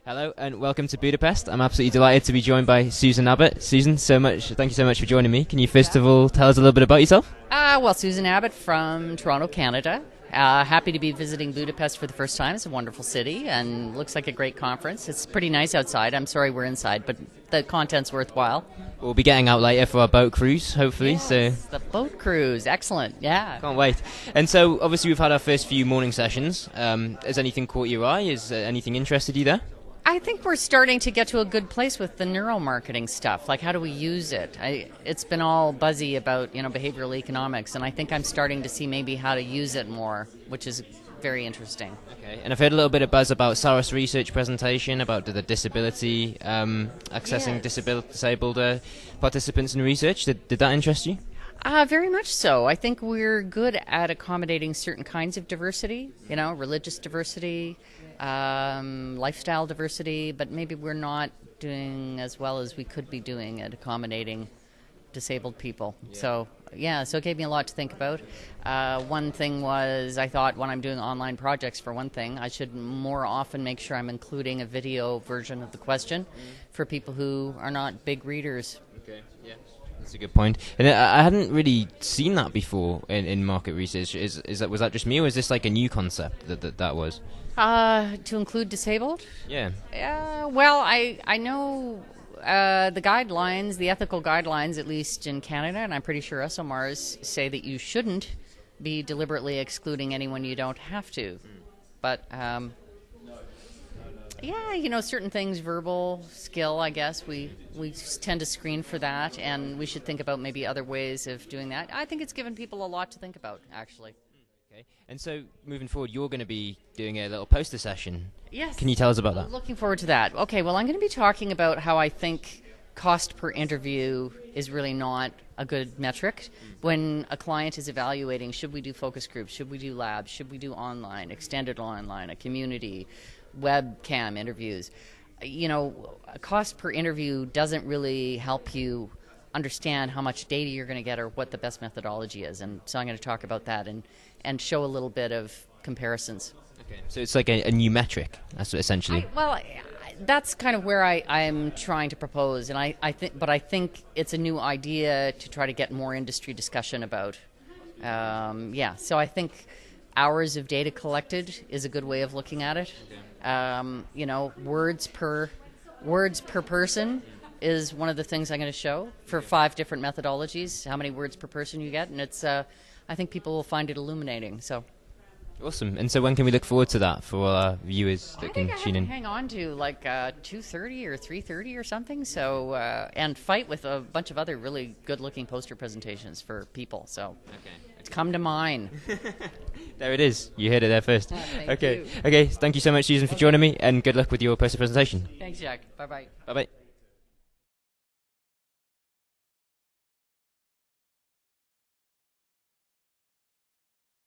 Hello and welcome to Budapest. I'm absolutely delighted to be joined by Susan Abbott. Susan, thank you so much for joining me. Can you first of all tell us a little bit about yourself? Well, Susan Abbott from Toronto, Canada. Happy to be visiting Budapest for the first time. It's a wonderful city and looks like a great conference. It's pretty nice outside. I'm sorry we're inside, but the content's worthwhile. We'll be getting out later for our boat cruise, hopefully. Yes, so the boat cruise. Excellent. Yeah. Can't wait. And so, obviously, we've had our first few morning sessions. Has anything caught your eye? Has anything interested you there? I think we're starting to get to a good place with the neuromarketing stuff. Like, how do we use it? It's been all buzzy about, behavioral economics, and I think I'm starting to see maybe how to use it more, which is very interesting. Okay, and I've heard a little bit of buzz about Sarah's research presentation about the disability, accessing disabled participants in research. Did that interest you? Very much so. I think we're good at accommodating certain kinds of diversity, religious diversity, lifestyle diversity, but maybe we're not doing as well as we could be doing at accommodating disabled people. Yeah. So it gave me a lot to think about. One thing was, I thought when I'm doing online projects, for one thing, I should more often make sure I'm including a video version of the question for people who are not big readers. Okay, yeah. That's a good point. And I hadn't really seen that before in market research. Was that just me, or is this like a new concept that was? To include disabled? Yeah. Well, I know the guidelines, the ethical guidelines, at least in Canada, and I'm pretty sure SOMARs say that you shouldn't be deliberately excluding anyone you don't have to. But certain things, verbal skill, I guess, we tend to screen for that, and we should think about maybe other ways of doing that. I think it's given people a lot to think about, actually. Okay. And so, moving forward, you're going to be doing a little poster session. Yes. Can you tell us about that? Looking forward to that. Okay, well, I'm going to be talking about how I think cost per interview is really not a good metric. When a client is evaluating, should we do focus groups, should we do labs, should we do online, extended online, a community, webcam interviews. A cost per interview doesn't really help you understand how much data you're going to get or what the best methodology is. And so I'm going to talk about that and show a little bit of comparisons. Okay, so it's like a new metric, that's essentially. That's kind of where I'm trying to propose, and I think it's a new idea to try to get more industry discussion about. So I think hours of data collected is a good way of looking at it. Words per person is one of the things I'm going to show for 5 different methodologies, how many words per person you get, and it's I think people will find it illuminating. So awesome. And so when can we look forward to that for our viewers that can tune in? Hang on to like 2:30 or 3:30 or something. So and fight with a bunch of other really good-looking poster presentations for people. So come to mine. There it is. You heard it there first. Thank you. Okay. Thank you so much, Susan, for joining me, and good luck with your poster presentation. Thanks, Jack. Bye-bye. Bye-bye.